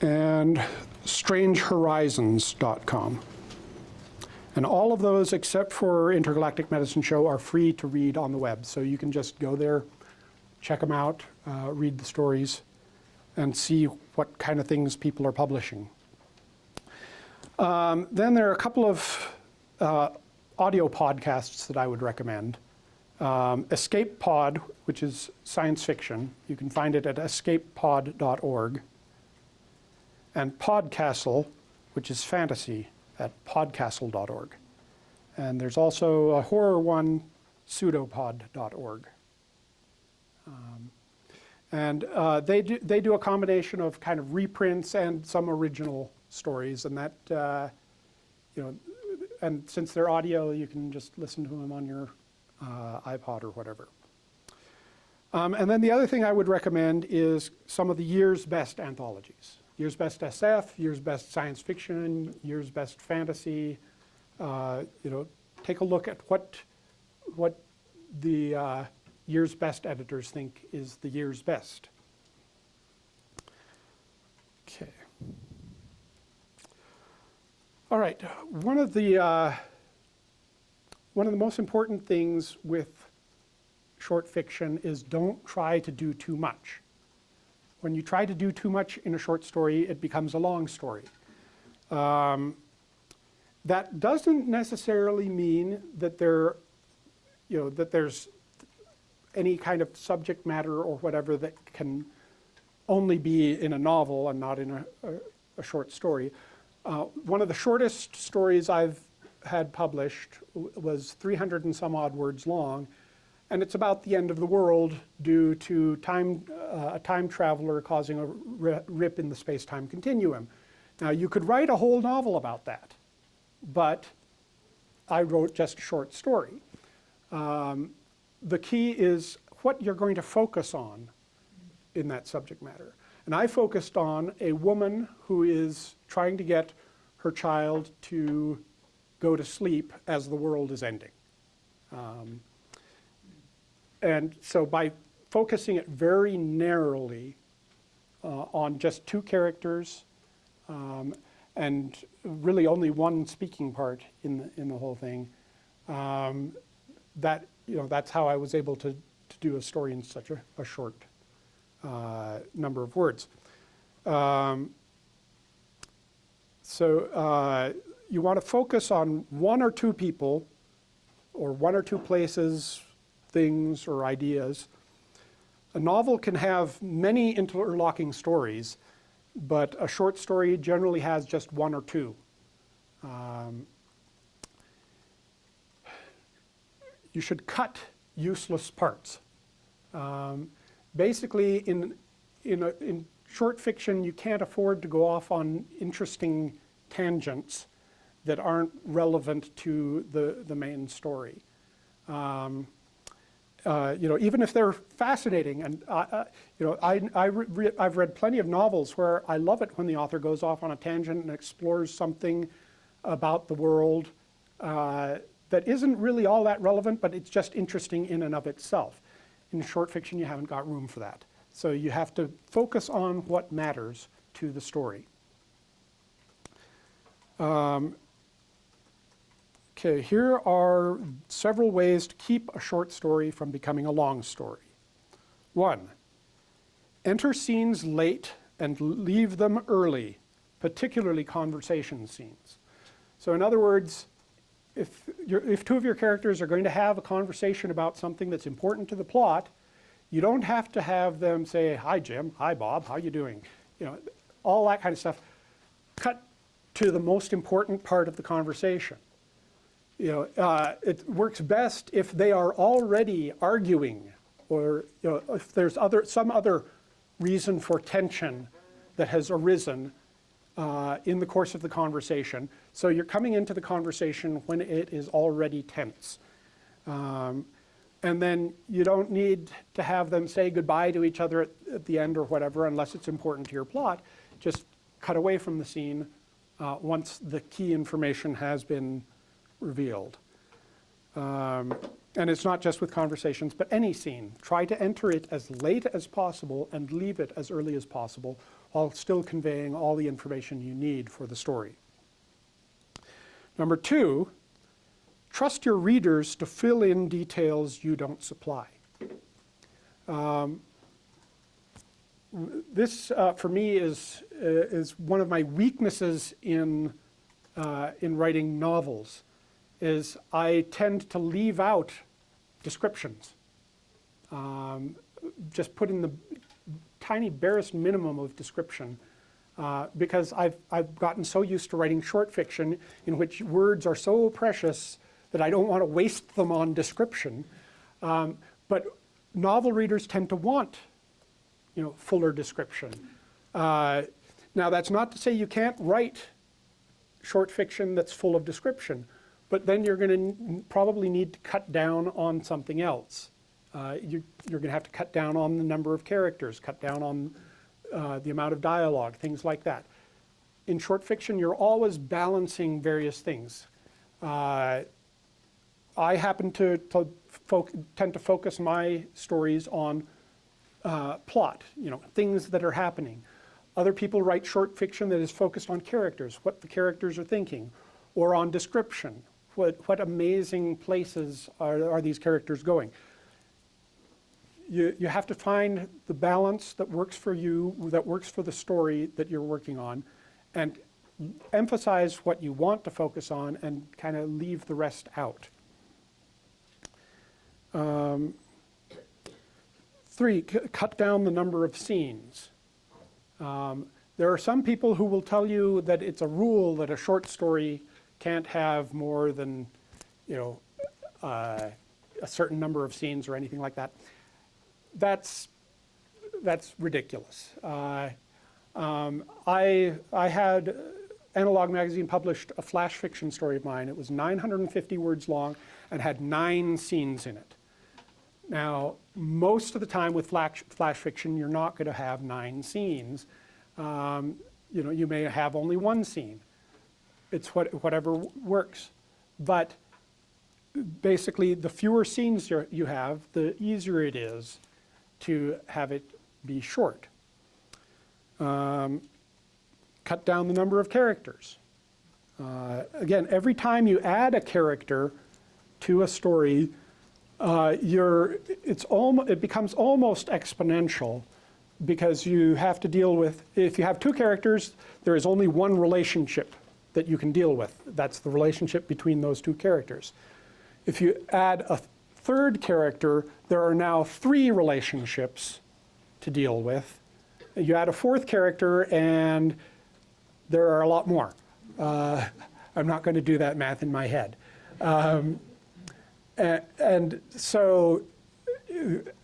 and strangehorizons.com. And all of those, except for Intergalactic Medicine Show, are free to read on the web. So you can just go there, check them out, read the stories, and see what kind of things people are publishing. Then there are a couple of audio podcasts that I would recommend. Escape Pod, which is science fiction. You can find it at escapepod.org. And Podcastle, which is fantasy, at podcastle.org. And there's also a horror one, pseudopod.org. They do a combination of kind of reprints and some original stories, and that and since they're audio, you can just listen to them on your iPod or whatever. And then the other thing I would recommend is some of the year's best anthologies. Year's Best SF, Year's Best Science Fiction, Year's Best Fantasy. Take a look at what the year's best editors think is the year's best. Okay. All right. One of the most important things with short fiction is don't try to do too much. When you try to do too much in a short story, it becomes a long story. That doesn't necessarily mean that there's any kind of subject matter or whatever that can only be in a novel and not in a short story. One of the shortest stories I've had published was 300 and some odd words long, and it's about the end of the world due to a time traveler causing a rip in the space-time continuum. Now, you could write a whole novel about that, but I wrote just a short story. The key is what you're going to focus on in that subject matter. And I focused on a woman who is trying to get her child to go to sleep as the world is ending. And so by focusing it very narrowly on just two characters and really only one speaking part in the whole thing, that's how I was able to do a story in such a short number of words. So you want to focus on one or two people or one or two places, things or ideas. A novel can have many interlocking stories, but a short story generally has just one or two. You should cut useless parts. Basically, in short fiction, you can't afford to go off on interesting tangents that aren't relevant to the main story. Even if they're fascinating, and I've read plenty of novels where I love it when the author goes off on a tangent and explores something about the world that isn't really all that relevant, but it's just interesting in and of itself. In short fiction, you haven't got room for that. So you have to focus on what matters to the story. Okay, here are several ways to keep a short story from becoming a long story. 1, enter scenes late and leave them early, particularly conversation scenes. So in other words, if two of your characters are going to have a conversation about something that's important to the plot, you don't have to have them say, "Hi Jim, hi Bob, how you doing?" All that kind of stuff. Cut to the most important part of the conversation. It works best if they are already arguing, or if there's some other reason for tension that has arisen in the course of the conversation. So you're coming into the conversation when it is already tense. And then you don't need to have them say goodbye to each other at the end or whatever, unless it's important to your plot. Just cut away from the scene once the key information has been revealed. And it's not just with conversations, but any scene. Try to enter it as late as possible and leave it as early as possible, while still conveying all the information you need for the story. Number 2, trust your readers to fill in details you don't supply. This, for me, is one of my weaknesses in writing novels. Is I tend to leave out descriptions. Just put in the tiny barest minimum of description, because I've gotten so used to writing short fiction in which words are so precious that I don't want to waste them on description. But novel readers tend to want, fuller description. Now, that's not to say you can't write short fiction that's full of description, but then you're going to probably need to cut down on something else. You're going to have to cut down on the number of characters, cut down on the amount of dialogue, things like that. In short fiction, you're always balancing various things. I happen to tend to focus my stories on plot, things that are happening. Other people write short fiction that is focused on characters, what the characters are thinking, or on description. What amazing places are these characters going? You have to find the balance that works for you, that works for the story that you're working on, and emphasize what you want to focus on and kind of leave the rest out. 3, cut down the number of scenes. There are some people who will tell you that it's a rule that a short story can't have more than, a certain number of scenes or anything like that. That's ridiculous. I had Analog Magazine published a flash fiction story of mine. It was 950 words long and had 9 scenes in it. Now, most of the time with flash fiction, you're not going to have 9 scenes. You may have only 1 scene. It's whatever works. But basically, the fewer scenes you have, the easier it is to have it be short. Cut down the number of characters. Again, every time you add a character to a story, it becomes almost exponential, because you have to deal with, if you have 2 characters, there is only one relationship that you can deal with. That's the relationship between those 2 characters. If you add a 3rd character, there are now 3 relationships to deal with. You add a 4th character, and there are a lot more. I'm not going to do that math in my head. And so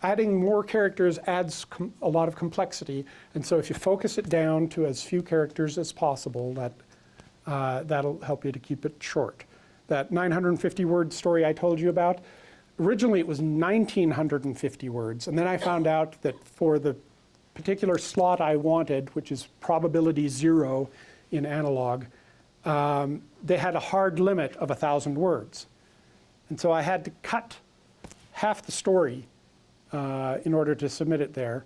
adding more characters adds a lot of complexity. And so if you focus it down to as few characters as possible, that'll help you to keep it short. That 950-word story I told you about, originally it was 1,950 words. And then I found out that for the particular slot I wanted, which is probability 0 in analog, they had a hard limit of 1,000 words. And so I had to cut half the story in order to submit it there.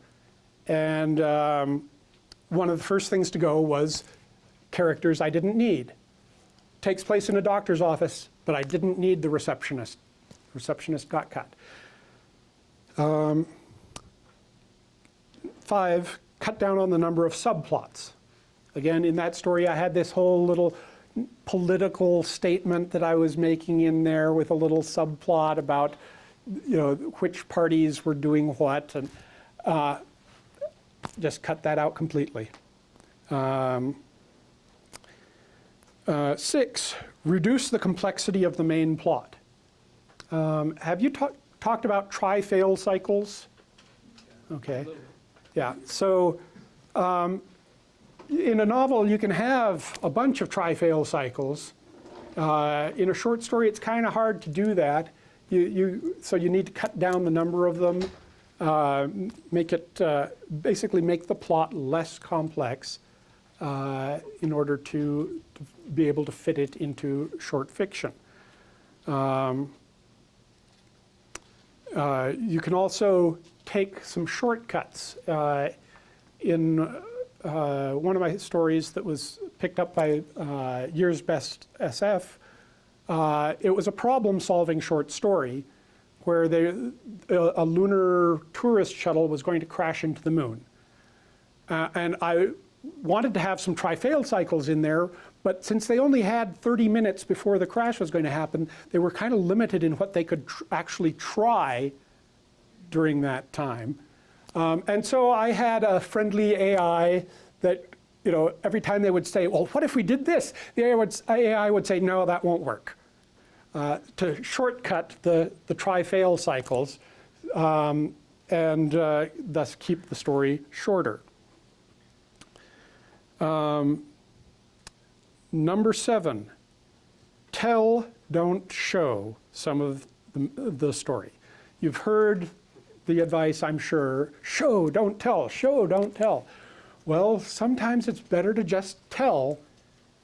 And one of the first things to go was characters I didn't need. Takes place in a doctor's office, but I didn't need the receptionist. Receptionist got cut. 5, cut down on the number of subplots. Again, in that story, I had this whole little political statement that I was making in there with a little subplot about, which parties were doing what, and just cut that out completely. 6, reduce the complexity of the main plot. Have you talked about try-fail cycles? Okay. Yeah. So in a novel, you can have a bunch of try-fail cycles. In a short story, it's kind of hard to do that. So you need to cut down the number of them, basically make the plot less complex in order to be able to fit it into short fiction. You can also take some shortcuts. In one of my stories that was picked up by Year's Best SF, it was a problem-solving short story where a lunar tourist shuttle was going to crash into the moon. And I wanted to have some try-fail cycles in there, but since they only had 30 minutes before the crash was going to happen, they were kind of limited in what they could actually try during that time. And so I had a friendly AI that, every time they would say, well, what if we did this? The AI would say, no, that won't work. To shortcut the try-fail cycles and thus keep the story shorter. Number 7, tell, don't show some of the story. You've heard the advice, I'm sure, show, don't tell, show, don't tell. Well, sometimes it's better to just tell,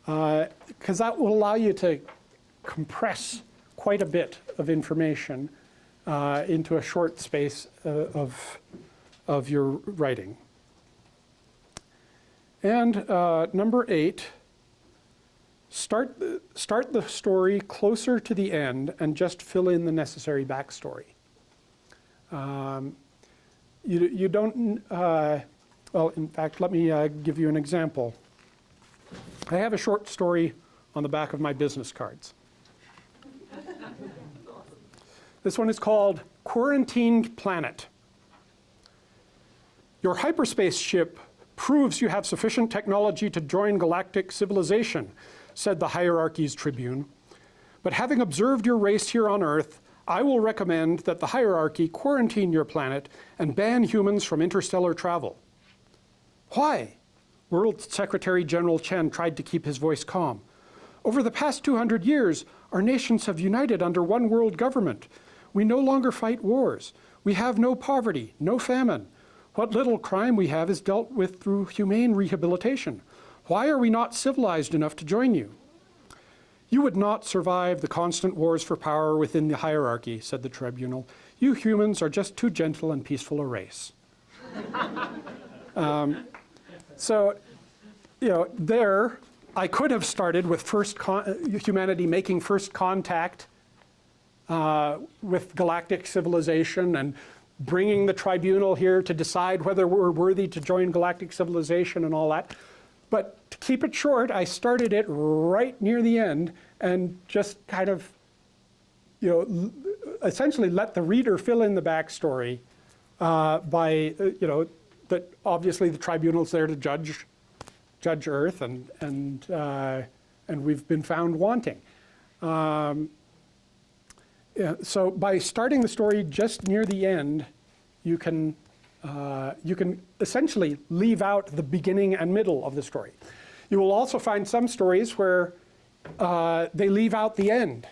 because that will allow you to compress quite a bit of information into a short space of your writing. And number 8, start the story closer to the end and just fill in the necessary backstory. You don't, well, in fact, let me give you an example. I have a short story on the back of my business cards. This one is called Quarantined Planet. Your hyperspace ship proves you have sufficient technology to join galactic civilization, said the Hierarchy's Tribune. But having observed your race here on Earth, I will recommend that the Hierarchy quarantine your planet and ban humans from interstellar travel. Why? World Secretary General Chen tried to keep his voice calm. Over the past 200 years, our nations have united under one world government. We no longer fight wars. We have no poverty, no famine. What little crime we have is dealt with through humane rehabilitation. Why are we not civilized enough to join you? You would not survive the constant wars for power within the hierarchy, said the tribunal. You humans are just too gentle and peaceful a race. So, there I could have started with humanity making first contact with galactic civilization and bringing the tribunal here to decide whether we're worthy to join galactic civilization and all that. But to keep it short, I started it right near the end and just kind of, essentially let the reader fill in the backstory by, that obviously the tribunal's there to judge Earth, and we've been found wanting. So by starting the story just near the end, you can essentially leave out the beginning and middle of the story. You will also find some stories where they leave out the end.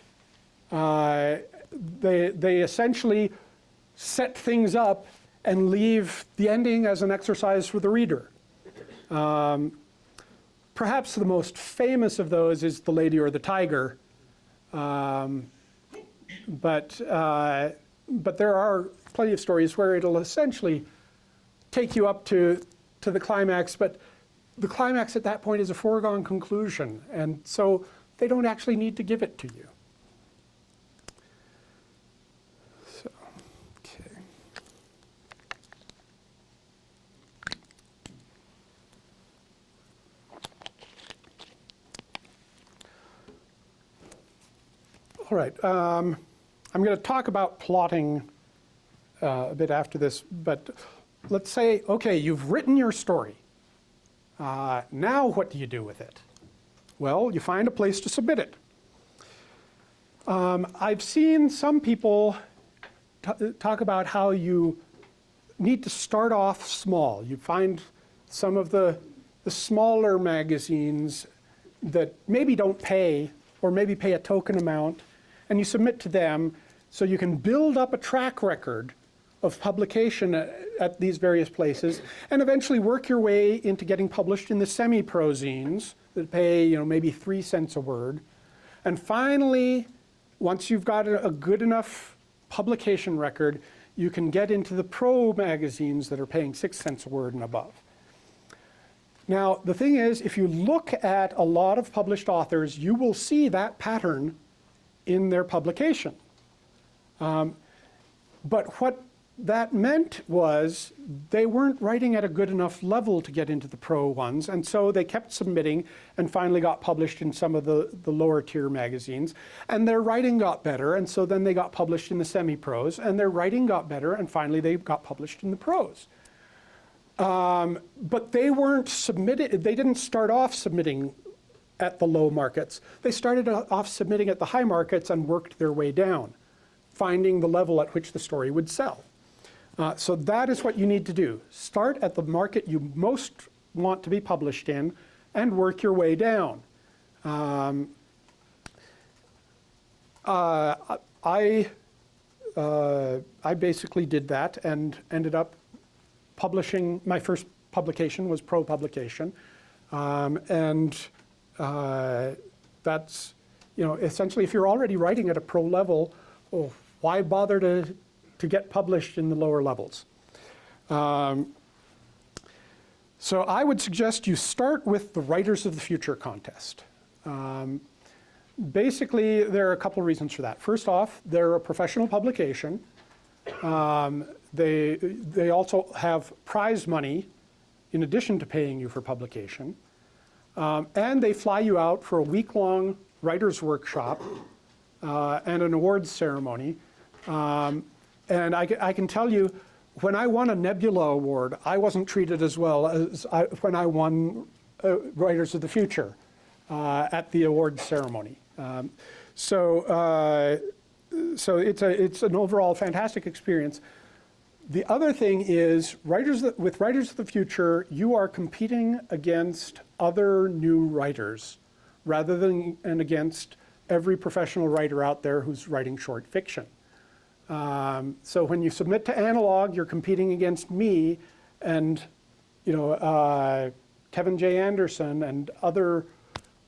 They essentially set things up and leave the ending as an exercise for the reader. Perhaps the most famous of those is The Lady or the Tiger. But there are plenty of stories where it'll essentially take you up to the climax, but the climax at that point is a foregone conclusion, and so they don't actually need to give it to you. So, okay. All right. I'm going to talk about plotting a bit after this, but let's say, okay, you've written your story. Now what do you do with it? Well, you find a place to submit it. I've seen some people talk about how you need to start off small. You find some of the smaller magazines that maybe don't pay, or maybe pay a token amount, and you submit to them so you can build up a track record of publication at these various places, and eventually work your way into getting published in the semi-pro zines that pay, maybe 3 cents a word. And finally, once you've got a good enough publication record, you can get into the pro magazines that are paying 6 cents a word and above. Now, the thing is, if you look at a lot of published authors, you will see that pattern in their publication. But what that meant was they weren't writing at a good enough level to get into the pro ones, and so they kept submitting and finally got published in some of the lower tier magazines. And their writing got better, and so then they got published in the semi-pros, and their writing got better, and finally they got published in the pros. But they weren't submitted, they didn't start off submitting at the low markets. They started off submitting at the high markets and worked their way down, finding the level at which the story would sell. So that is what you need to do. Start at the market you most want to be published in and work your way down. I basically did that and ended up publishing. My first publication was pro publication. That's, essentially if you're already writing at a pro level, why bother to get published in the lower levels? So I would suggest you start with the Writers of the Future contest. Basically, there are a couple reasons for that. First off, they're a professional publication. They also have prize money in addition to paying you for publication. And they fly you out for a week-long writer's workshop and an awards ceremony. And I can tell you, when I won a Nebula Award, I wasn't treated as well as when I won Writers of the Future at the awards ceremony. So it's an overall fantastic experience. The other thing is, with Writers of the Future, you are competing against other new writers rather than against every professional writer out there who's writing short fiction. So when you submit to Analog, you're competing against me and Kevin J. Anderson and other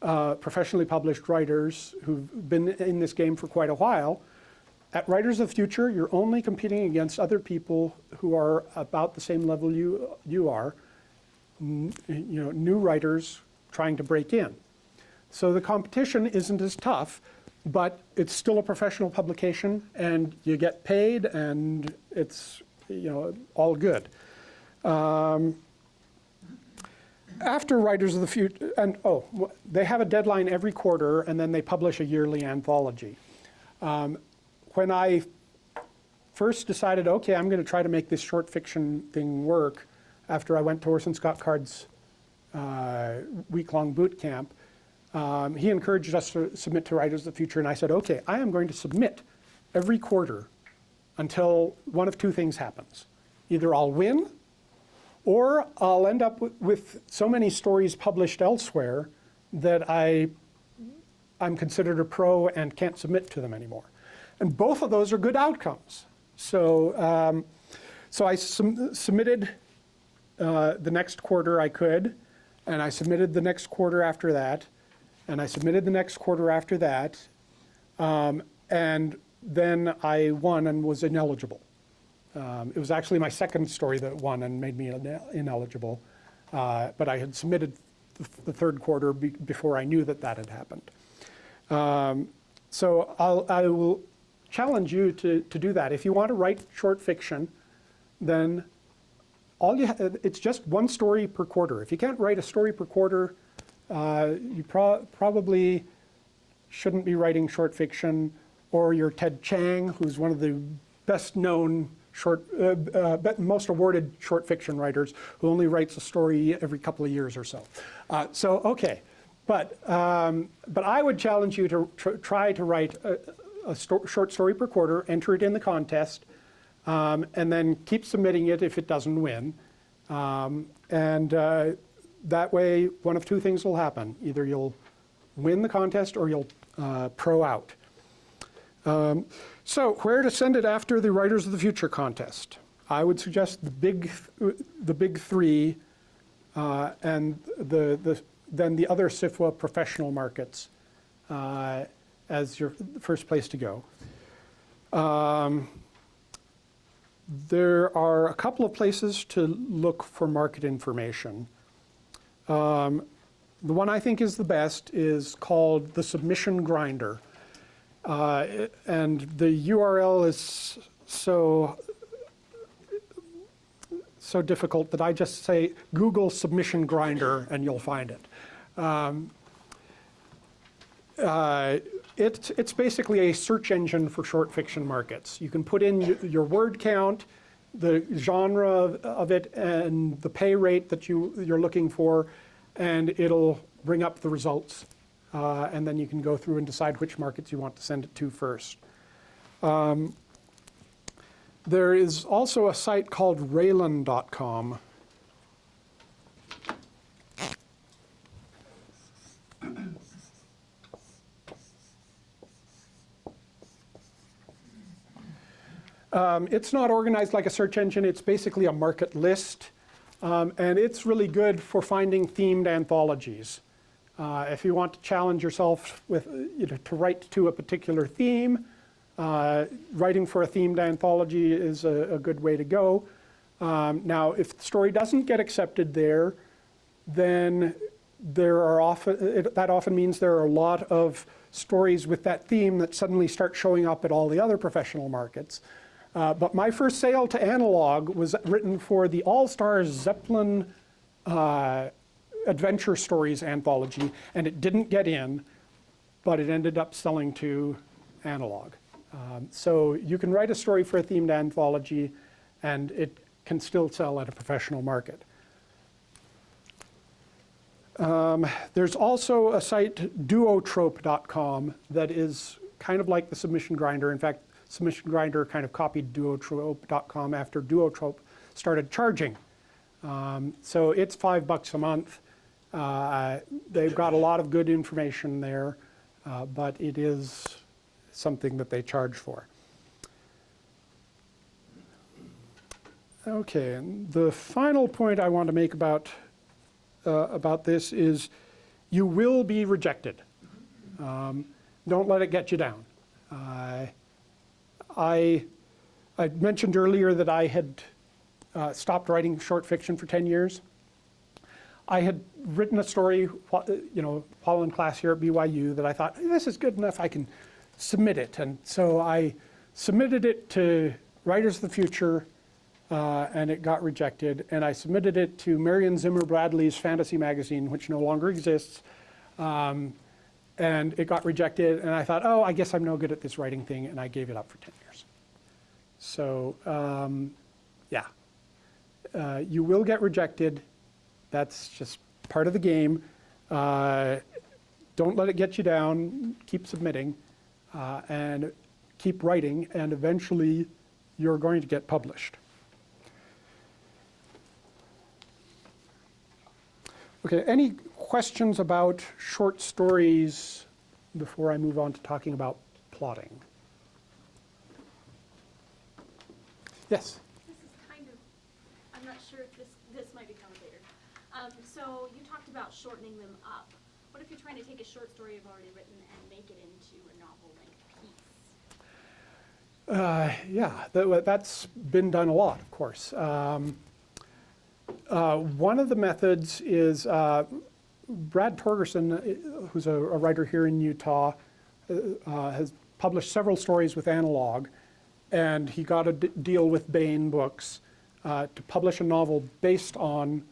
professionally published writers who've been in this game for quite a while. At Writers of the Future, you're only competing against other people who are about the same level you are, new writers trying to break in. So the competition isn't as tough, but it's still a professional publication, and you get paid, and it's all good. After Writers of the Future, and they have a deadline every quarter, and then they publish a yearly anthology. When I first decided, okay, I'm going to try to make this short fiction thing work, after I went to Orson Scott Card's week-long boot camp, he encouraged us to submit to Writers of the Future, and I said, okay, I am going to submit every quarter until one of two things happens. Either I'll win, or I'll end up with so many stories published elsewhere that I'm considered a pro and can't submit to them anymore. And both of those are good outcomes. So, I submitted the next quarter I could, and I submitted the next quarter after that, and I submitted the next quarter after that, and then I won and was ineligible. It was actually my second story that won and made me ineligible, but I had submitted the third quarter before I knew that had happened. So I will challenge you to do that. If you want to write short fiction, then it's just one story per quarter. If you can't write a story per quarter, you probably shouldn't be writing short fiction, or you're Ted Chiang, who's one of the best-known most awarded short fiction writers, who only writes a story every couple of years or so. Okay, but I would challenge you to try to write a short story per quarter, enter it in the contest, and then keep submitting it if it doesn't win. That way, one of two things will happen. Either you'll win the contest or you'll pro out. So where to send it after the Writers of the Future contest? I would suggest the big three, and then the other SIFWA professional markets as your first place to go. There are a couple of places to look for market information. The one I think is the best is called the Submission Grinder. And the URL is so difficult that I just say Google Submission Grinder and you'll find it. It's basically a search engine for short fiction markets. You can put in your word count, the genre of it, and the pay rate that you're looking for, and it'll bring up the results. And then you can go through and decide which markets you want to send it to first. There is also a site called Raylan.com. It's not organized like a search engine. It's basically a market list. And it's really good for finding themed anthologies. If you want to challenge yourself with, to write to a particular theme, writing for a themed anthology is a good way to go. Now, if the story doesn't get accepted there, then that often means there are a lot of stories with that theme that suddenly start showing up at all the other professional markets. But my first sale to Analog was written for the All-Stars Zeppelin Adventure Stories anthology, and it didn't get in, but it ended up selling to Analog. So you can write a story for a themed anthology, and it can still sell at a professional market. There's also a site, duotrope.com, that is kind of like the Submission Grinder. In fact, Submission Grinder kind of copied duotrope.com after Duotrope started charging. So it's $5 a month. They've got a lot of good information there, but it is something that they charge for. Okay, and the final point I want to make about this is you will be rejected. Don't let it get you down. I mentioned earlier that I had stopped writing short fiction for 10 years. I had written a story, while in class here at BYU that I thought, this is good enough, I can submit it. And so I submitted it to Writers of the Future, and it got rejected. And I submitted it to Marion Zimmer Bradley's fantasy magazine, which no longer exists. And it got rejected, and I thought, oh, I guess I'm no good at this writing thing, and I gave it up for 10 years. So, yeah. You will get rejected. That's just part of the game. Don't let it get you down. Keep submitting, and keep writing, and eventually you're going to get published. Okay, any questions about short stories before I move on to talking about plotting? Yes? This is kind of, I'm not sure if this might be complicated. So you talked about shortening them up. What if you're trying to take a short story you've already written and make it into a novel-length piece? Yeah, that's been done a lot, of course. One of the methods is Brad Torgerson, who's a writer here in Utah, has published several stories with Analog, and he got a deal with Bain Books to publish a novel based on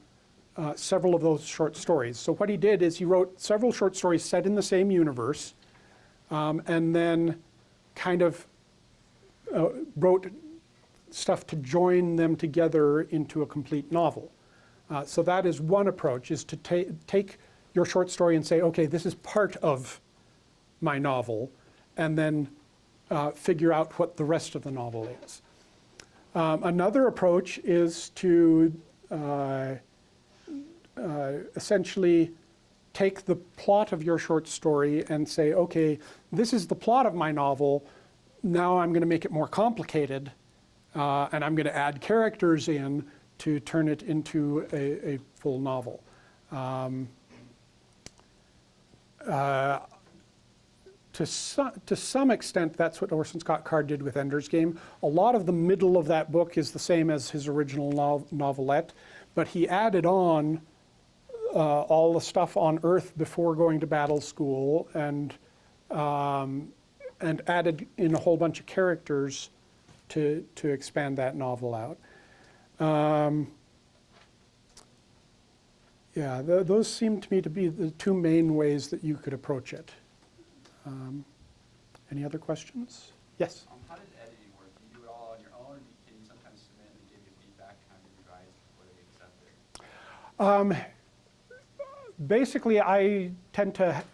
several of those short stories. So what he did is he wrote several short stories set in the same universe, and then kind of wrote stuff to join them together into a complete novel. So that is one approach, is to take your short story and say, okay, this is part of my novel, and then figure out what the rest of the novel is. Another approach is to essentially take the plot of your short story and say, okay, this is the plot of my novel. Now I'm going to make it more complicated, and I'm going to add characters in to turn it into a full novel. to some extent, that's what Orson Scott Card did with Ender's Game. A lot of the middle of that book is the same as his original novelette, but he added on all the stuff on Earth before going to battle school, and added in a whole bunch of characters to expand that novel out. Yeah, those seem to me to be the two main ways that you could approach it. Any other questions? Yes? How does editing work? Do you do it all on your own? Can you sometimes submit and give you feedback, kind of revise before they accept it? Basically, I tend to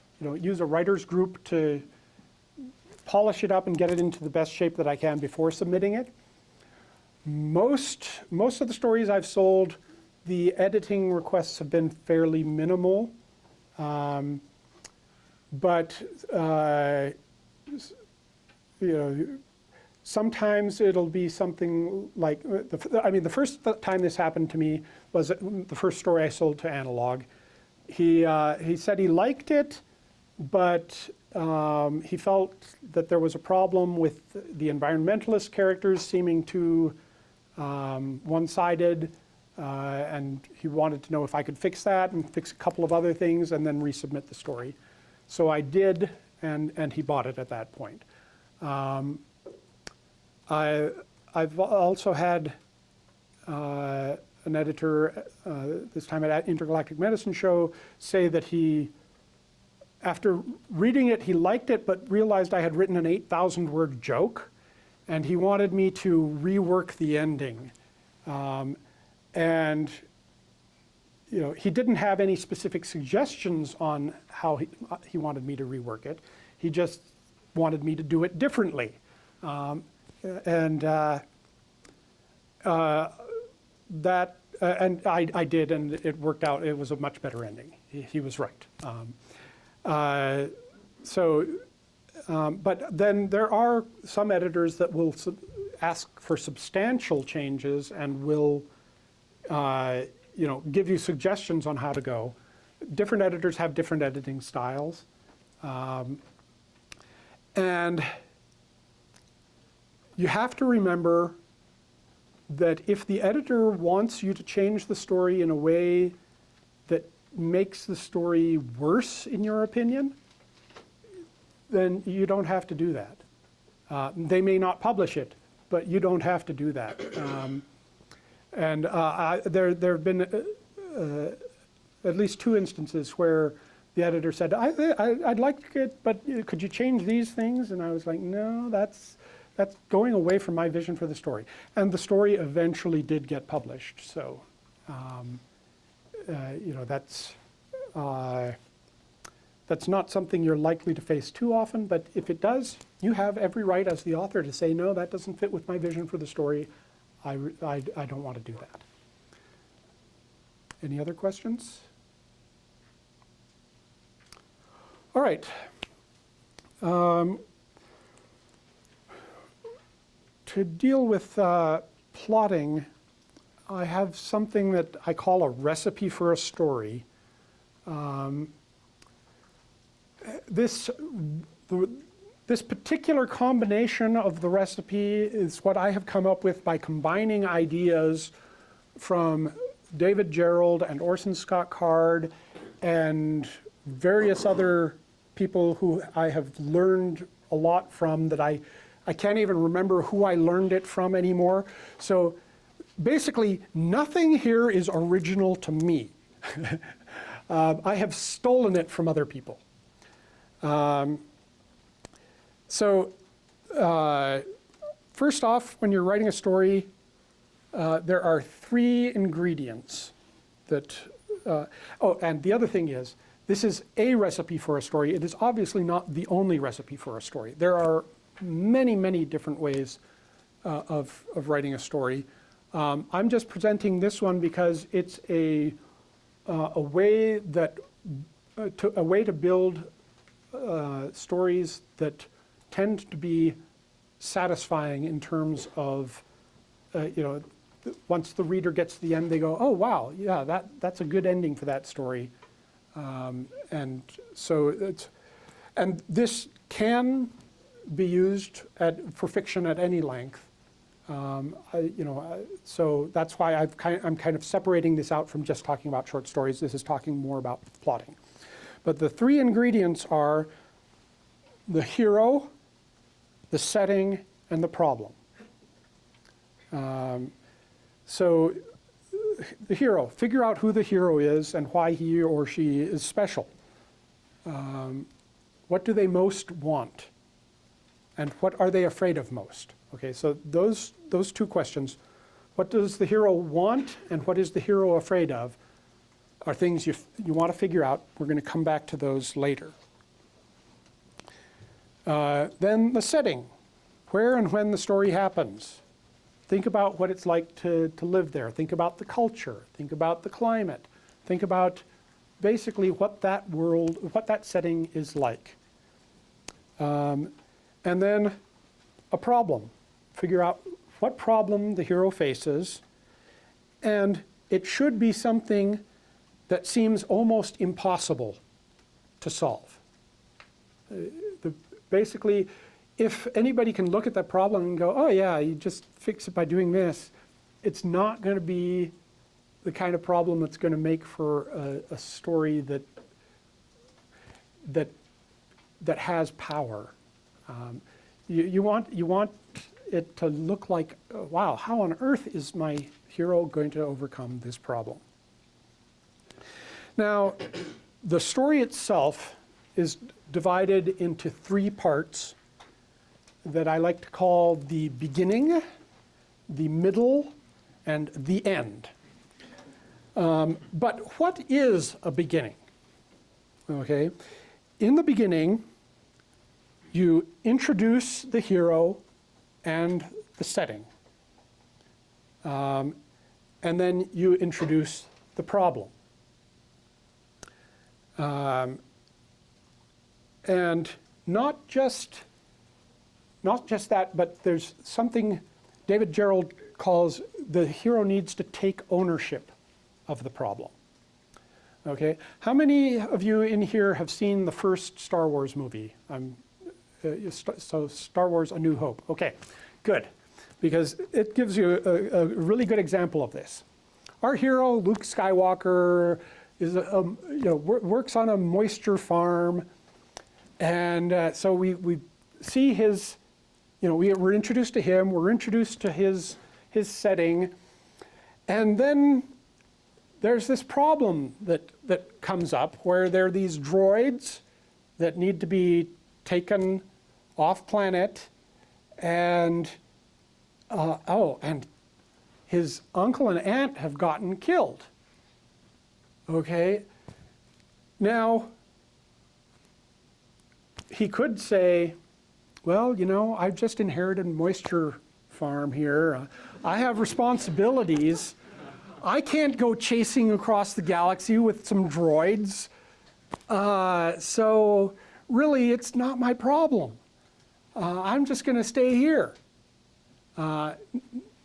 use a writer's group to polish it up and get it into the best shape that I can before submitting it. Most of the stories I've sold, the editing requests have been fairly minimal. But sometimes it'll be something like, the first time this happened to me was the first story I sold to Analog. He said he liked it, but he felt that there was a problem with the environmentalist characters seeming too one-sided, and he wanted to know if I could fix that and fix a couple of other things and then resubmit the story. So I did, and he bought it at that point. I've also had an editor, this time at Intergalactic Medicine Show, say that after reading it, he liked it, but realized I had written an 8,000-word joke, and he wanted me to rework the ending. And he didn't have any specific suggestions on how he wanted me to rework it. He just wanted me to do it differently. And I did, and it worked out. It was a much better ending. He was right. But then there are some editors that will ask for substantial changes and will give you suggestions on how to go. Different editors have different editing styles. And you have to remember that if the editor wants you to change the story in a way that makes the story worse, in your opinion, then you don't have to do that. They may not publish it, but you don't have to do that. There have been at least 2 instances where the editor said, I'd like it, but could you change these things? And I was like, no, that's going away from my vision for the story. And the story eventually did get published. So, that's not something you're likely to face too often, but if it does, you have every right as the author to say, no, that doesn't fit with my vision for the story. I don't want to do that. Any other questions? All right. To deal with plotting, I have something that I call a recipe for a story. This particular combination of the recipe is what I have come up with by combining ideas from David Gerald and Orson Scott Card and various other people who I have learned a lot from that I can't even remember who I learned it from anymore. So basically, nothing here is original to me. I have stolen it from other people. First off, when you're writing a story, there are 3 ingredients that, and the other thing is, this is a recipe for a story. It is obviously not the only recipe for a story. There are many, many different ways of writing a story. I'm just presenting this one because it's a way to build stories that tend to be satisfying in terms of, once the reader gets to the end, they go, oh, wow, yeah, that's a good ending for that story. And so this can be used for fiction at any length. So that's why I'm kind of separating this out from just talking about short stories. This is talking more about plotting. But the three ingredients are the hero, the setting, and the problem. So the hero, figure out who the hero is and why he or she is special. What do they most want? And what are they afraid of most? Okay, so those two questions, what does the hero want and what is the hero afraid of, are things you want to figure out. We're going to come back to those later. Then the setting, where and when the story happens. Think about what it's like to live there. Think about the culture. Think about the climate. Think about basically what that world, what that setting is like. And then a problem. Figure out what problem the hero faces. And it should be something that seems almost impossible to solve. Basically, if anybody can look at that problem and go, oh yeah, you just fix it by doing this, it's not going to be the kind of problem that's going to make for a story that has power. You want it to look like, wow, how on earth is my hero going to overcome this problem? Now, the story itself is divided into three parts that I like to call the beginning, the middle, and the end. But what is a beginning? Okay, in the beginning, you introduce the hero and the setting. And then you introduce the problem. And not just that, but there's something David Gerald calls the hero needs to take ownership of the problem. Okay, how many of you in here have seen the first Star Wars movie? So Star Wars: A New Hope. Okay, good, because it gives you a really good example of this. Our hero, Luke Skywalker, is works on a moisture farm, and so we see his, we're introduced to him. We're introduced to his setting, and then there's this problem that comes up where there are these droids that need to be taken off planet, and and his uncle and aunt have gotten killed. Okay, now he could say, well, I've just inherited a moisture farm here. I have responsibilities. I can't go chasing across the galaxy with some droids. So really, it's not my problem. I'm just going to stay here.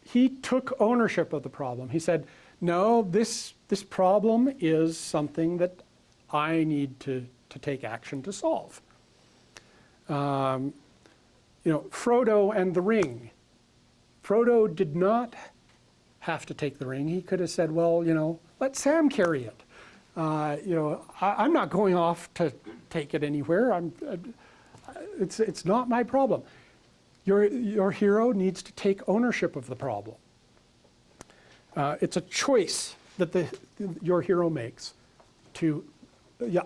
He took ownership of the problem. He said, no, this problem is something that I need to take action to solve. Frodo and the ring. Frodo did not have to take the ring. He could have said, well, let Sam carry it. I'm not going off to take it anywhere. It's not my problem. Your hero needs to take ownership of the problem. It's a choice that your hero makes to,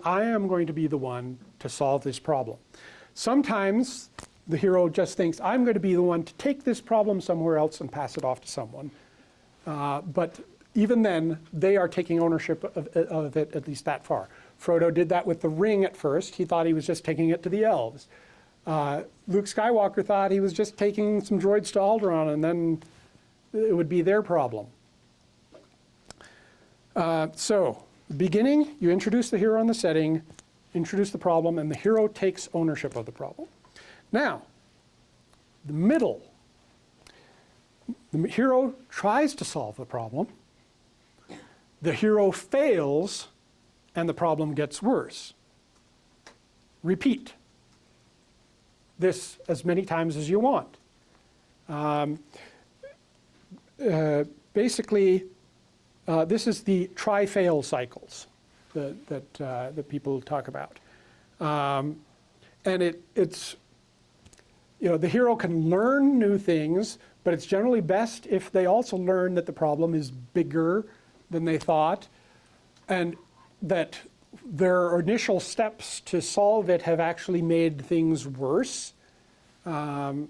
I am going to be the one to solve this problem. Sometimes the hero just thinks, I'm going to be the one to take this problem somewhere else and pass it off to someone. But even then, they are taking ownership of it, at least that far. Frodo did that with the ring at first. He thought he was just taking it to the elves. Luke Skywalker thought he was just taking some droids to Alderaan, and then it would be their problem. So, beginning, you introduce the hero and the setting, introduce the problem, and the hero takes ownership of the problem. Now, the middle. The hero tries to solve the problem. The hero fails, and the problem gets worse. Repeat. this as many times as you want. Basically, this is the try-fail cycles that people talk about. And it's, the hero can learn new things, but it's generally best if they also learn that the problem is bigger than they thought, and that their initial steps to solve it have actually made things worse. So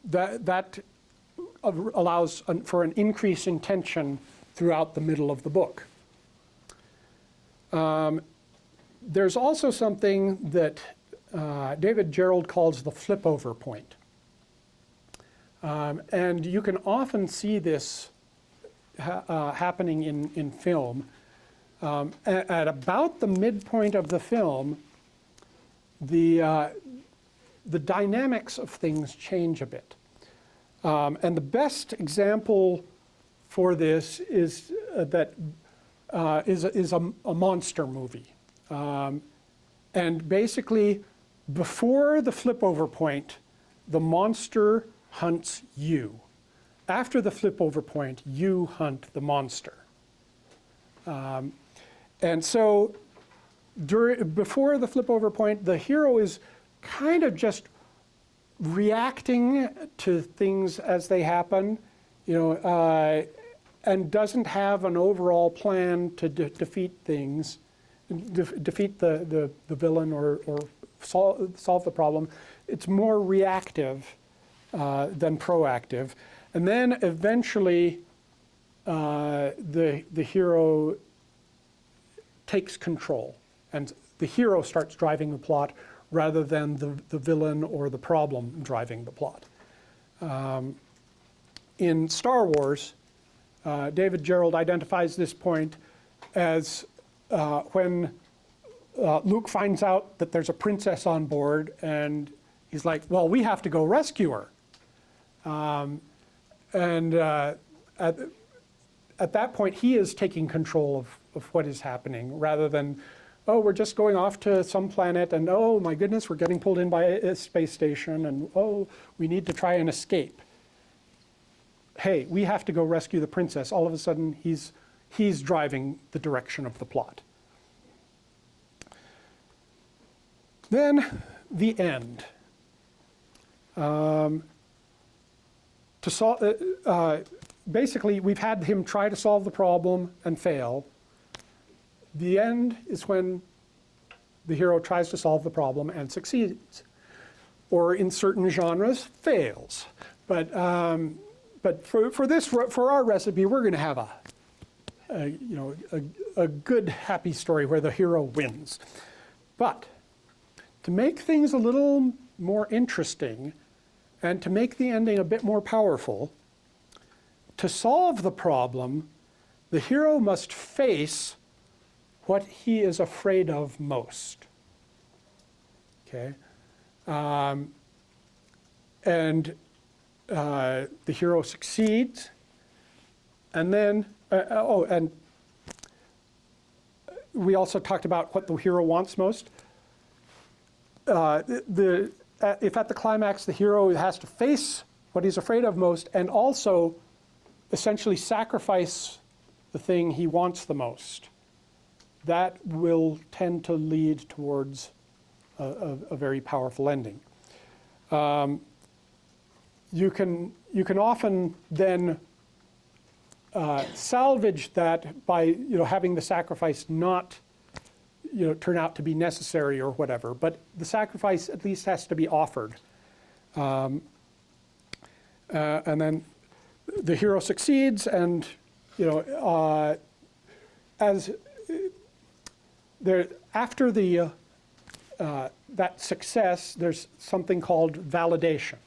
that allows for an increase in tension throughout the middle of the book. There's also something that David Gerald calls the flip-over point. And you can often see this happening in film. At about the midpoint of the film, the dynamics of things change a bit. And the best example for this is is a monster movie. And basically, before the flip-over point, the monster hunts you. After the flip-over point, you hunt the monster. And so before the flip-over point, the hero is kind of just reacting to things as they happen, and doesn't have an overall plan to defeat things, defeat the villain or solve the problem. It's more reactive than proactive. And then eventually the hero takes control, and the hero starts driving the plot rather than the villain or the problem driving the plot. In Star Wars, David Gerald identifies this point as when Luke finds out that there's a princess on board, and he's like, well, we have to go rescue her. At that point, he is taking control of what is happening, rather than, oh, we're just going off to some planet, and oh my goodness, we're getting pulled in by a space station, and oh, we need to try and escape. Hey, we have to go rescue the princess. All of a sudden, he's driving the direction of the plot. Then the end. Basically, we've had him try to solve the problem and fail. The end is when the hero tries to solve the problem and succeeds, or in certain genres, fails. But for our recipe, we're going to have a good, happy story where the hero wins. But to make things a little more interesting, and to make the ending a bit more powerful, to solve the problem, the hero must face what he is afraid of most. Okay? And the hero succeeds, and then, and we also talked about what the hero wants most. If at the climax the hero has to face what he's afraid of most, and also essentially sacrifice the thing he wants the most, that will tend to lead towards a very powerful ending. You can often then salvage that by having the sacrifice not turn out to be necessary or whatever, but the sacrifice at least has to be offered. And then the hero succeeds, and after that success, there's something called validation.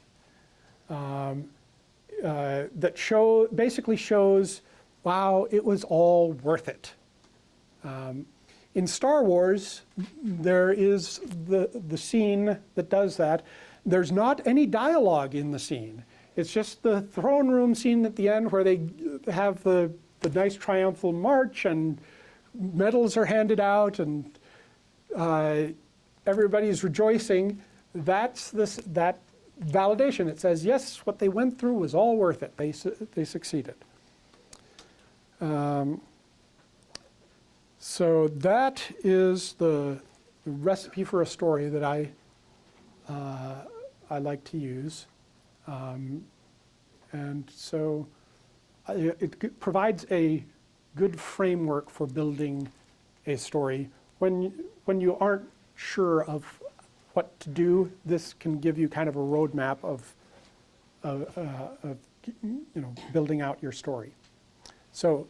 That basically shows, wow, it was all worth it. In Star Wars, there is the scene that does that. There's not any dialogue in the scene. It's just the throne room scene at the end where they have the nice triumphal march, and medals are handed out, and everybody's rejoicing, that's that validation. It says, yes, what they went through was all worth it. They succeeded. So that is the recipe for a story that I like to use. And so it provides a good framework for building a story. When you aren't sure of what to do, this can give you kind of a roadmap of building out your story. So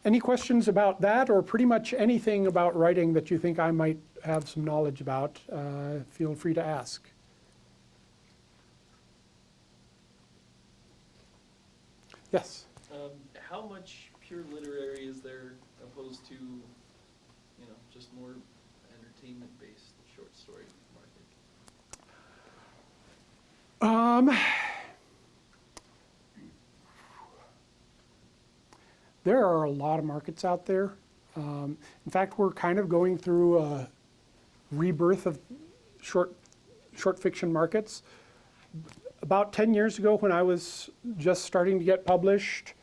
any questions about that, or pretty much anything about writing that you think I might have some knowledge about, feel free to ask. Yes? How much pure literary is there opposed to, just more entertainment-based short story market? There are a lot of markets out there. In fact, we're kind of going through a rebirth of short fiction markets. About 10 years ago, when I was just starting to get published,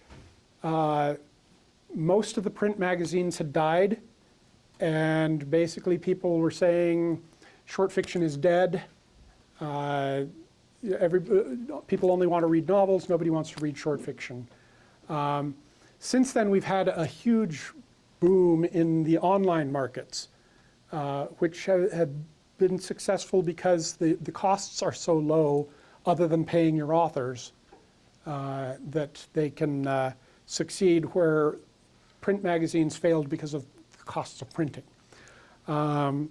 most of the print magazines had died, and basically people were saying short fiction is dead. People only want to read novels, nobody wants to read short fiction. Since then, we've had a huge boom in the online markets, which have been successful because the costs are so low, other than paying your authors, that they can succeed where print magazines failed because of the costs of printing. And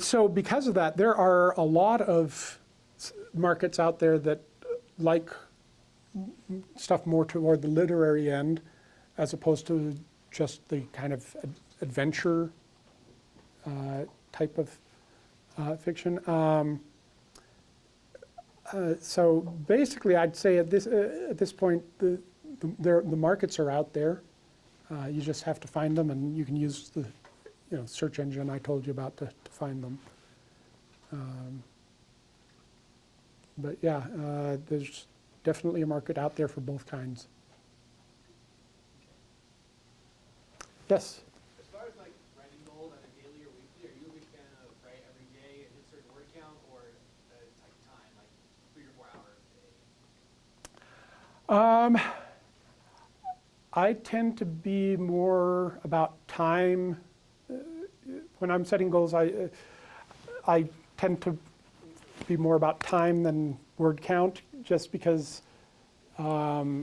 so because of that, there are a lot of markets out there that like stuff more toward the literary end, as opposed to just the kind of adventure type of fiction. So basically, I'd say at this point, the markets are out there. You just have to find them, and you can use the search engine I told you about to find them. But yeah, there's definitely a market out there for both kinds. Yes? As far as like writing goals on a daily or weekly, are you a big fan of write every day and hit a certain word count, or type time, like 3 or 4 hours a day? I tend to be more about time. When I'm setting goals, I tend to be more about time than word count, just because I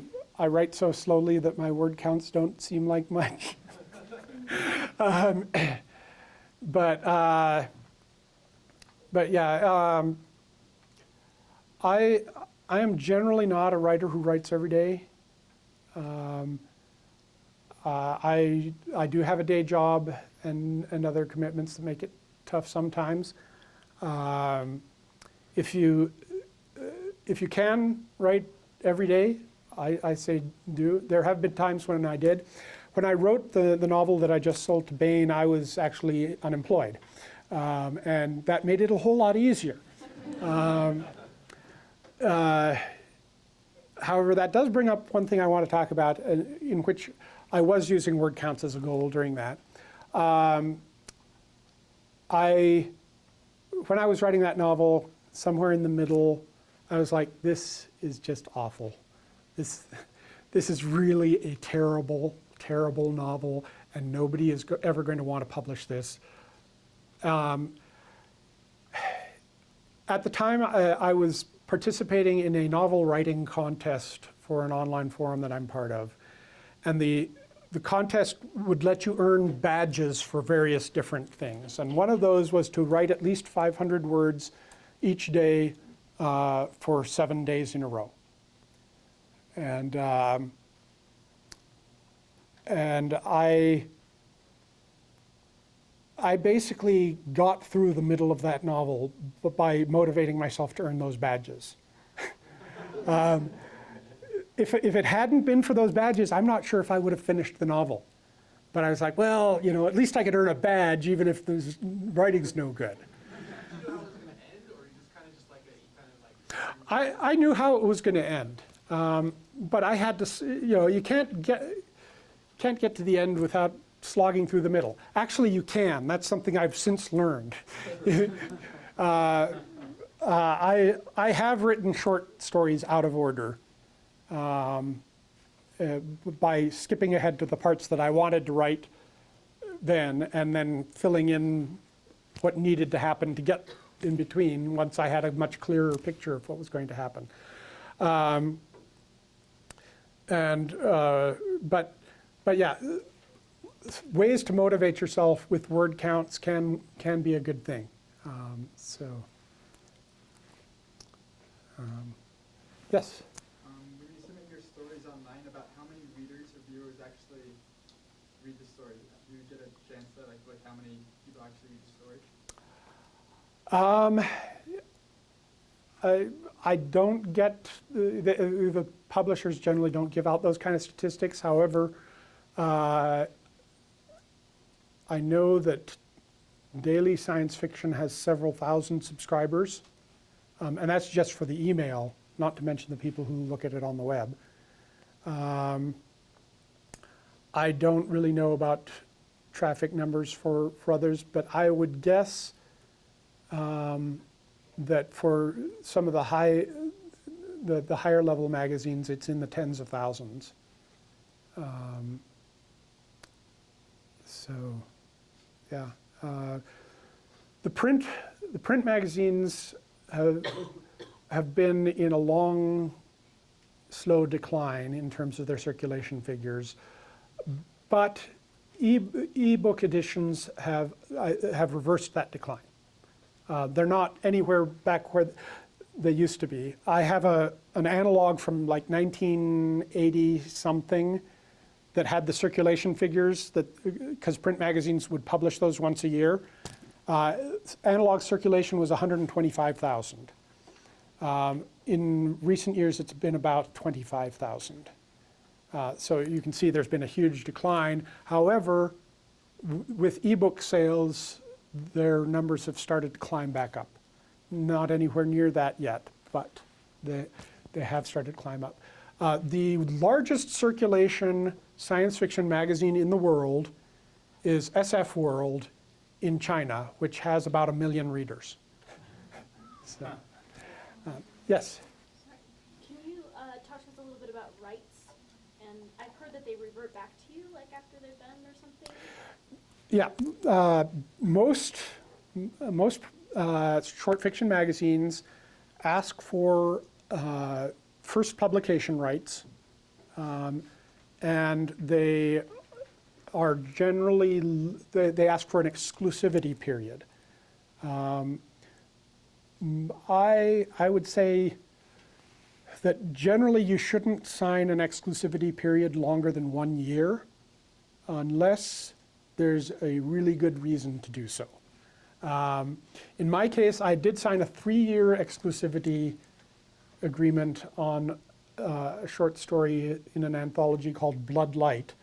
write so slowly that my word counts don't seem like much. But yeah, I am generally not a writer who writes every day. I do have a day job and other commitments that make it tough sometimes. If you can write every day, I say do. There have been times when I did. When I wrote the novel that I just sold to Bain, I was actually unemployed. And that made it a whole lot easier. However, that does bring up one thing I want to talk about, in which I was using word counts as a goal during that. When I was writing that novel, somewhere in the middle, I was like, this is just awful. This is really a terrible, terrible novel, and nobody is ever going to want to publish this. At the time, I was participating in a novel writing contest for an online forum that I'm part of. And the contest would let you earn badges for various different things. And one of those was to write at least 500 words each day for 7 days in a row. And I basically got through the middle of that novel by motivating myself to earn those badges. If it hadn't been for those badges, I'm not sure if I would have finished the novel. But I was like, well, at least I could earn a badge even if the writing's no good. Did you know how it was gonna end, or you just kind of like I knew how it was going to end, but I had to, you can't get to the end without slogging through the middle. Actually, you can. That's something I've since learned. I have written short stories out of order by skipping ahead to the parts that I wanted to write then, and then filling in what needed to happen to get in between once I had a much clearer picture of what was going to happen. But yeah, ways to motivate yourself with word counts can be a good thing. Yes? When you submit your stories online, about how many readers or viewers actually read the story? Do you get a chance at like how many people actually read the story? I don't get, the publishers generally don't give out those kind of statistics. However, I know that Daily Science Fiction has several thousand subscribers, and that's just for the email, not to mention the people who look at it on the web. I don't really know about traffic numbers for others, but I would guess that for some of the higher level magazines, it's in the tens of thousands. Yeah. The print magazines have been in a long, slow decline in terms of their circulation figures, but e-book editions have reversed that decline. They're not anywhere back where they used to be. I have an analog from like 1980 something that had the circulation figures, because print magazines would publish those once a year. Analog circulation was 125,000. In recent years, it's been about 25,000. So you can see there's been a huge decline. However, with ebook sales, their numbers have started to climb back up. Not anywhere near that yet, but they have started to climb up. The largest circulation science fiction magazine in the world is SF World in China, which has about 1 million readers. So, yes? Can you talk to us a little bit about rights? And I've heard that they revert back to you, like after they're done or something? Yeah, most short fiction magazines ask for first publication rights, and they are generally, they ask for an exclusivity period. I would say that generally you shouldn't sign an exclusivity period longer than 1 year unless there's a really good reason to do so. In my case, I did sign a 3-year exclusivity agreement on a short story in an anthology called Blood Light,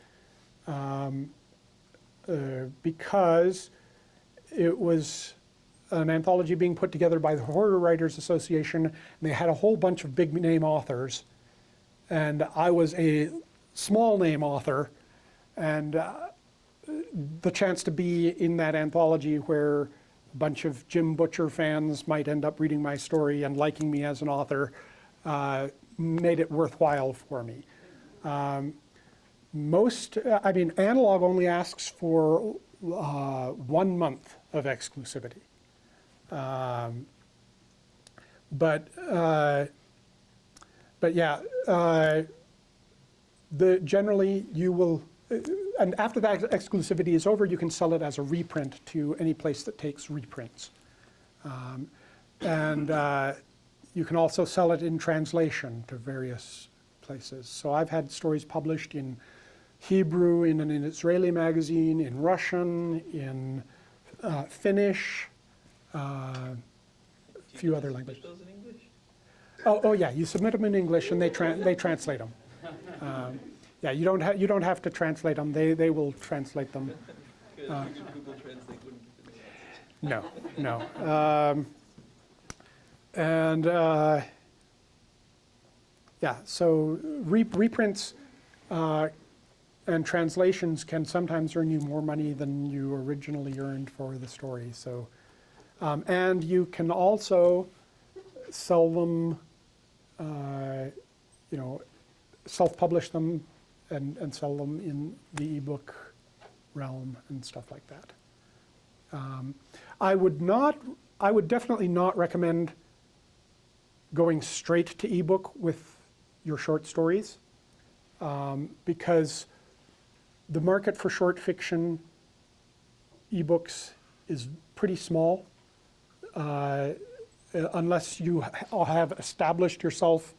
because it was an anthology being put together by the Horror Writers Association, and they had a whole bunch of big name authors, and I was a small name author, and the chance to be in that anthology where a bunch of Jim Butcher fans might end up reading my story and liking me as an author made it worthwhile for me. Analog only asks for 1 month of exclusivity. But yeah, generally you will, and after that exclusivity is over, you can sell it as a reprint to any place that takes reprints. You can also sell it in translation to various places. So I've had stories published in Hebrew, in an Israeli magazine, in Russian, in Finnish, a few other languages. Those in English? Oh yeah, you submit them in English and they translate them. Yeah, you don't have to translate them. They will translate them. Good, Google Translate wouldn't get the nuances. No. Yeah, so reprints and translations can sometimes earn you more money than you originally earned for the story. So, and you can also sell them, self-publish them and sell them in the ebook realm and stuff like that. I would definitely not recommend going straight to ebook with your short stories, because the market for short fiction ebooks is pretty small, unless you have established yourself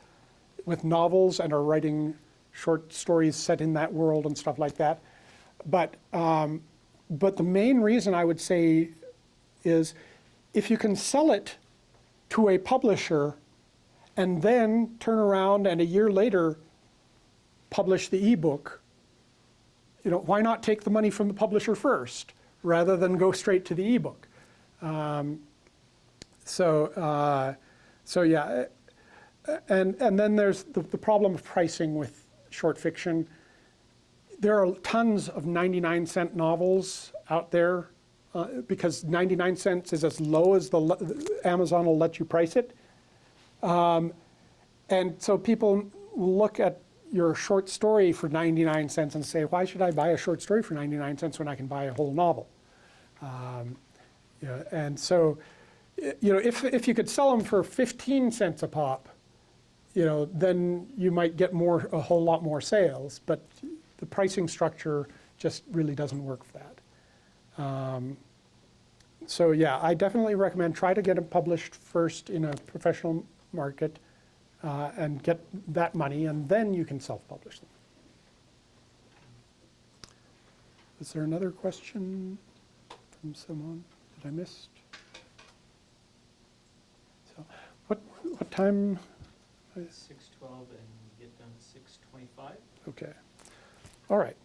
with novels and are writing short stories set in that world and stuff like that. But the main reason I would say is if you can sell it to a publisher and then turn around and a year later publish the ebook, why not take the money from the publisher first rather than go straight to the ebook? So yeah, and then there's the problem of pricing with short fiction. There are tons of 99-cent novels out there because 99 cents is as low as Amazon will let you price it. And so people look at your short story for 99 cents and say, why should I buy a short story for 99 cents when I can buy a whole novel? And so, if you could sell them for 15 cents a pop, then you might get a whole lot more sales. But the pricing structure just really doesn't work for that. So yeah, I definitely recommend try to get them published first in a professional market and get that money, and then you can self-publish them. Is there another question from someone that I missed? So, what time? 6:12 and get done at 6:25. Okay. All right.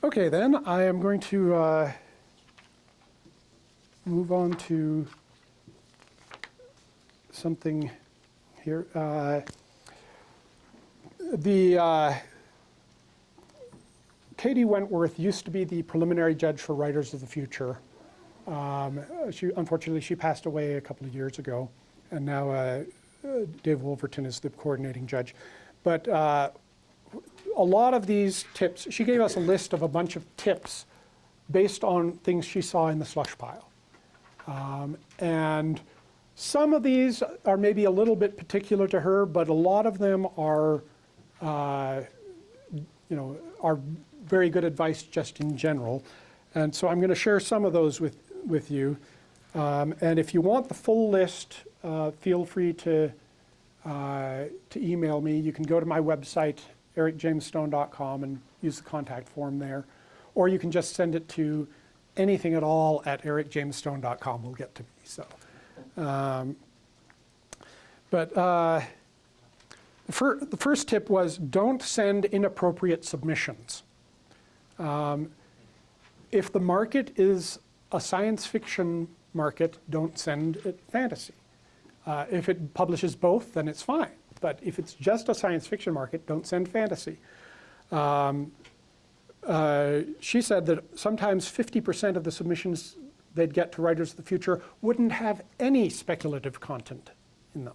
Okay, then I am going to move on to something here. Katie Wentworth used to be the preliminary judge for Writers of the Future. Unfortunately, she passed away a couple of years ago, and now Dave Wolverton is the coordinating judge. But a lot of these tips, she gave us a list of a bunch of tips based on things she saw in the slush pile. And some of these are maybe a little bit particular to her, but a lot of them are, are very good advice just in general. And so I'm going to share some of those with you. And if you want the full list, feel free to email me. You can go to my website, ericjamesstone.com, and use the contact form there. Or you can just send it to anything at all at ericjamesstone.com will get to me. So, the first tip was don't send inappropriate submissions. If the market is a science fiction market, don't send it fantasy. If it publishes both, then it's fine. But if it's just a science fiction market, don't send fantasy. She said that sometimes 50% of the submissions they'd get to Writers of the Future wouldn't have any speculative content in them.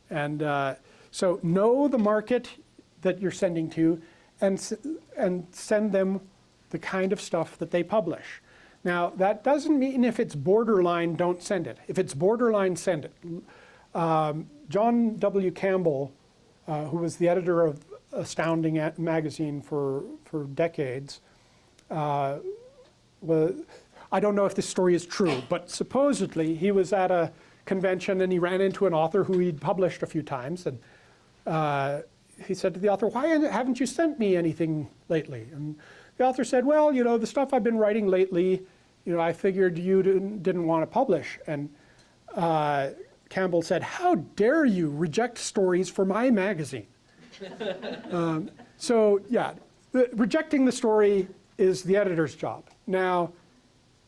And so know the market that you're sending to and send them the kind of stuff that they publish. Now, that doesn't mean if it's borderline, don't send it. If it's borderline, send it. John W. Campbell, who was the editor of Astounding magazine for decades, I don't know if this story is true, but supposedly he was at a convention and he ran into an author who he'd published a few times, and he said to the author, "Why haven't you sent me anything lately?" And the author said, "Well, the stuff I've been writing lately, I figured you didn't want to publish." And Campbell said, "How dare you reject stories for my magazine?" So yeah, rejecting the story is the editor's job. Now,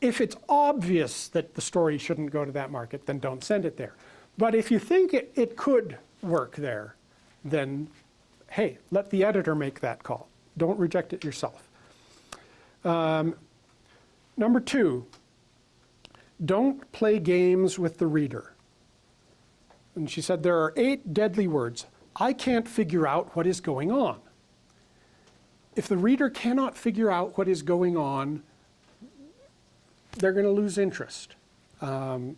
if it's obvious that the story shouldn't go to that market, then don't send it there. But if you think it could work there, then hey, let the editor make that call. Don't reject it yourself. Number 2, don't play games with the reader. And she said there are 8 deadly words. I can't figure out what is going on. If the reader cannot figure out what is going on, they're going to lose interest. And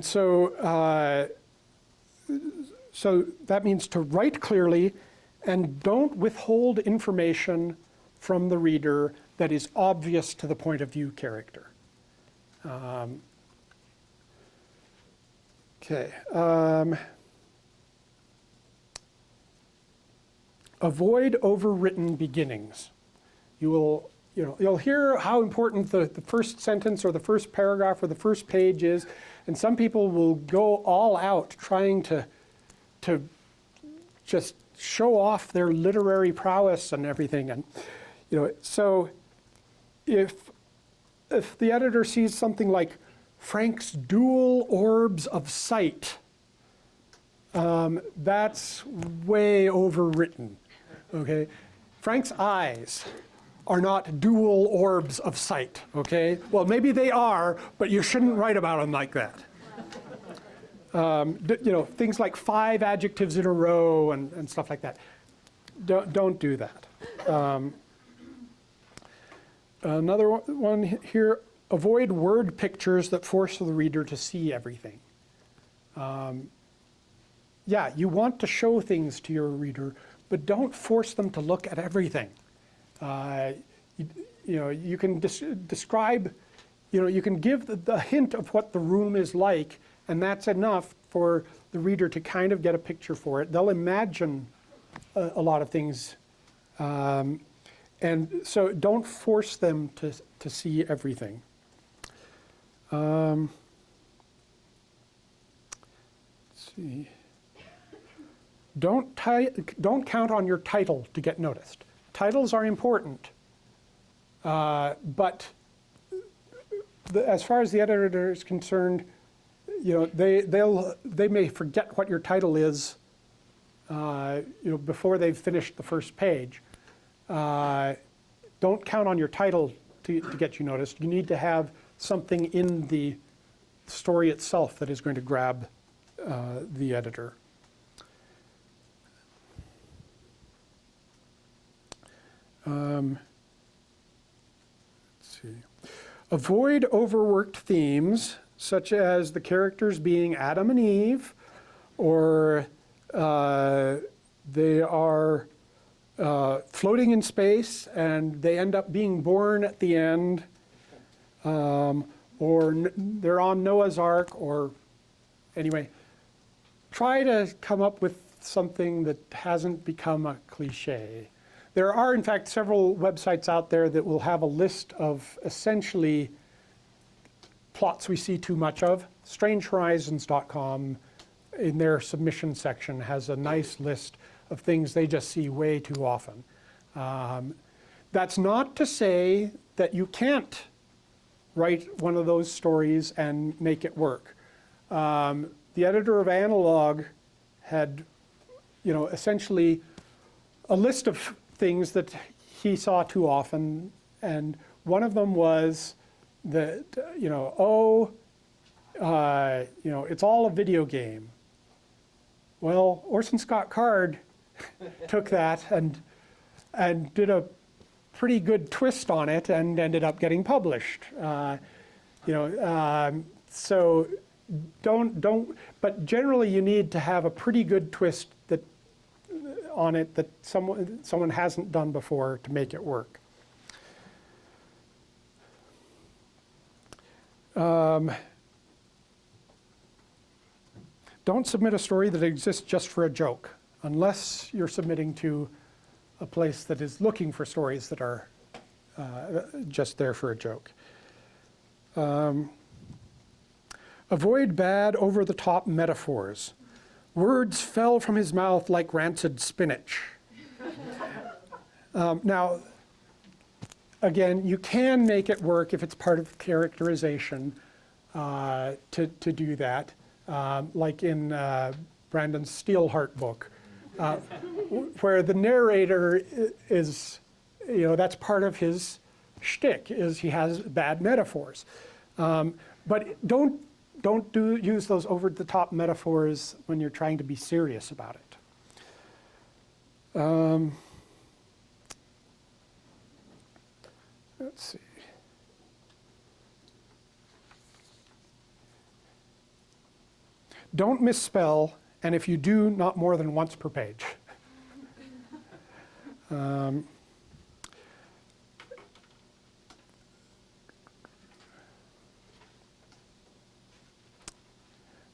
so that means to write clearly and don't withhold information from the reader that is obvious to the point of view character. Avoid overwritten beginnings. You'll hear how important the first sentence or the first paragraph or the first page is, and some people will go all out trying to just show off their literary prowess and everything. And so if the editor sees something like Frank's dual orbs of sight, that's way overwritten. Okay, Frank's eyes are not dual orbs of sight. Okay, well maybe they are, but you shouldn't write about them like that. Things like 5 adjectives in a row and stuff like that. Don't do that. Another one here, avoid word pictures that force the reader to see everything. Yeah, you want to show things to your reader, but don't force them to look at everything. You can describe, you can give the hint of what the room is like, and that's enough for the reader to kind of get a picture for it. They'll imagine a lot of things. And so don't force them to see everything. Let's see. Don't count on your title to get noticed. Titles are important, but as far as the editor is concerned, they may forget what your title is, before they've finished the first page. Don't count on your title to get you noticed. You need to have something in the story itself that is going to grab the editor. Let's see. Avoid overworked themes, such as the characters being Adam and Eve, or they are floating in space and they end up being born at the end, or they're on Noah's Ark, or anyway. Try to come up with something that hasn't become a cliche. There are, in fact, several websites out there that will have a list of essentially plots we see too much of. StrangeHorizons.com, in their submission section, has a nice list of things they just see way too often. That's not to say that you can't write one of those stories and make it work. The editor of Analog had, essentially a list of things that he saw too often, and one of them was that, it's all a video game. Well, Orson Scott Card took that and did a pretty good twist on it and ended up getting published. So don't. But generally, you need to have a pretty good twist on it that someone hasn't done before to make it work. Don't submit a story that exists just for a joke, unless you're submitting to a place that is looking for stories that are just there for a joke. Avoid bad, over-the-top metaphors. Words fell from his mouth like rancid spinach. Now, again, you can make it work if it's part of characterization to do that, like in Brandon's Steelheart book, where the narrator is, that's part of his shtick, is he has bad metaphors. But don't use those over-the-top metaphors when you're trying to be serious about it. Let's see. Don't misspell, and if you do, not more than once per page.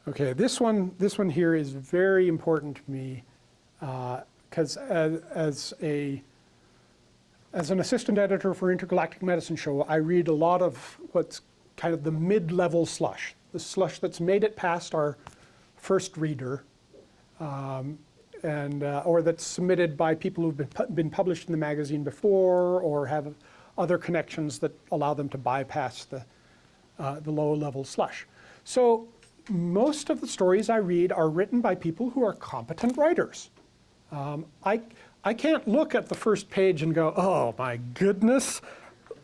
Okay, this one here is very important to me because as an assistant editor for Intergalactic Medicine Show, I read a lot of what's kind of the mid-level slush, the slush that's made it past our first reader, or that's submitted by people who've been published in the magazine before, or have other connections that allow them to bypass the low-level slush. So most of the stories I read are written by people who are competent writers. I can't look at the first page and go, oh my goodness,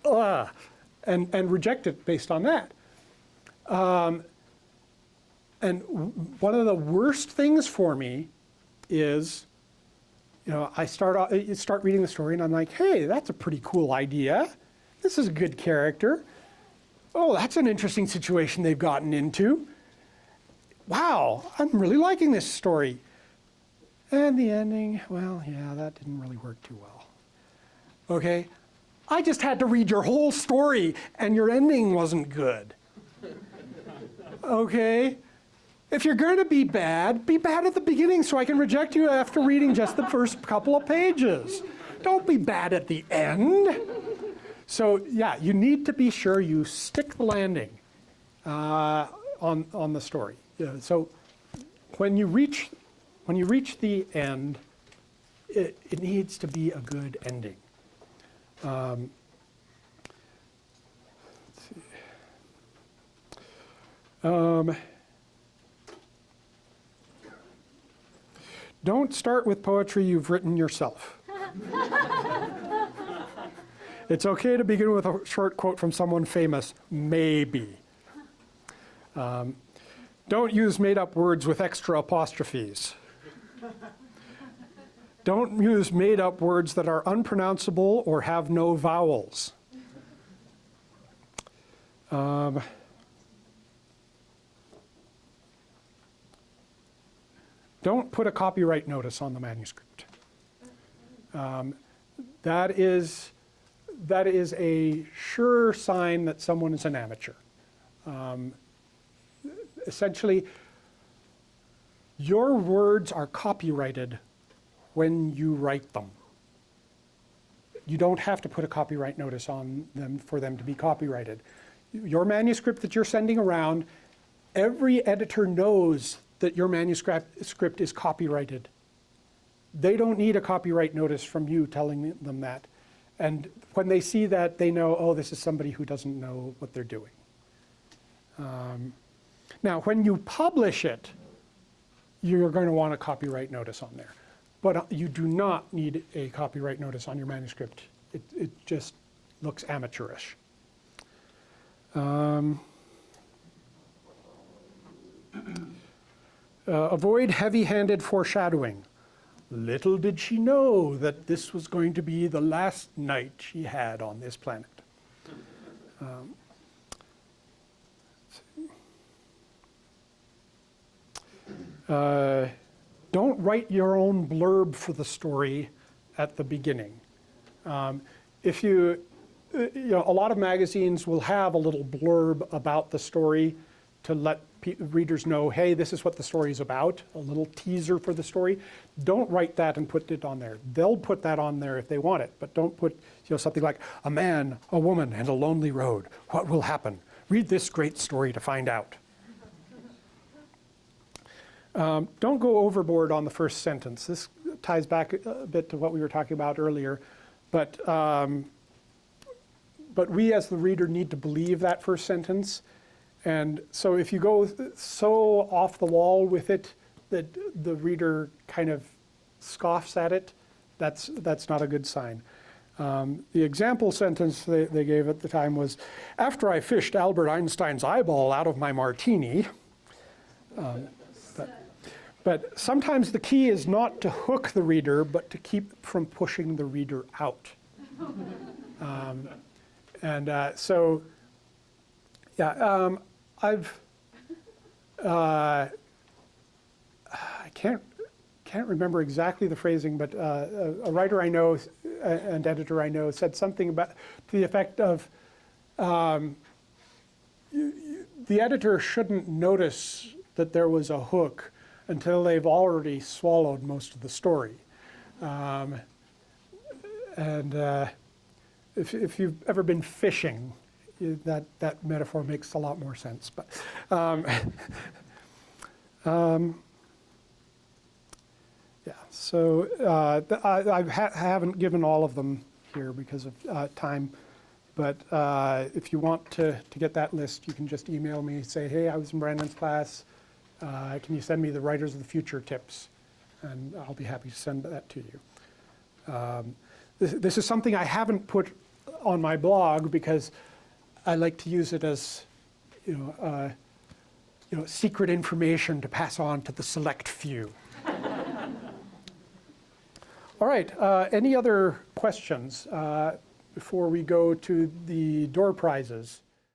and reject it based on that. And one of the worst things for me is, I start reading the story and I'm like, hey, that's a pretty cool idea. This is a good character. Oh, that's an interesting situation they've gotten into. Wow, I'm really liking this story. And the ending, well, yeah, that didn't really work too well. Okay, I just had to read your whole story and your ending wasn't good. Okay, if you're going to be bad at the beginning so I can reject you after reading just the first couple of pages. Don't be bad at the end. So yeah, you need to be sure you stick the landing on the story. Yeah, so when you reach the end, it needs to be a good ending. Let's see. Don't start with poetry you've written yourself. It's okay to begin with a short quote from someone famous, maybe. Don't use made-up words with extra apostrophes. Don't use made-up words that are unpronounceable or have no vowels. Don't put a copyright notice on the manuscript. That is a sure sign that someone is an amateur. Essentially, your words are copyrighted when you write them. You don't have to put a copyright notice on them for them to be copyrighted. Your manuscript that you're sending around, every editor knows that your manuscript is copyrighted. They don't need a copyright notice from you telling them that. And when they see that, they know, oh, this is somebody who doesn't know what they're doing. Now, when you publish it, you're going to want a copyright notice on there. But you do not need a copyright notice on your manuscript. It just looks amateurish. Avoid heavy-handed foreshadowing. Little did she know that this was going to be the last night she had on this planet. Don't write your own blurb for the story at the beginning. If you know, a lot of magazines will have a little blurb about the story to let readers know, hey, this is what the story's about, a little teaser for the story. Don't write that and put it on there. They'll put that on there if they want it, but don't put something like, a man, a woman, and a lonely road. What will happen? Read this great story to find out. Don't go overboard on the first sentence. This ties back a bit to what we were talking about earlier. but we as the reader need to believe that first sentence. And so if you go so off the wall with it that the reader kind of scoffs at it, that's not a good sign. The example sentence they gave at the time was, "After I fished Albert Einstein's eyeball out of my martini." But sometimes the key is not to hook the reader, but to keep from pushing the reader out. So, yeah, I can't remember exactly the phrasing, but a writer I know and editor I know said something about to the effect of the editor shouldn't notice that there was a hook until they've already swallowed most of the story. If you've ever been fishing, that metaphor makes a lot more sense. But yeah, so I haven't given all of them here because of time. But if you want to get that list, you can just email me, say, hey, I was in Brandon's class. Can you send me the Writers of the Future tips? And I'll be happy to send that to you. This is something I haven't put on my blog because I like to use it as, secret information to pass on to the select few. All right, any other questions before we go to the door prizes?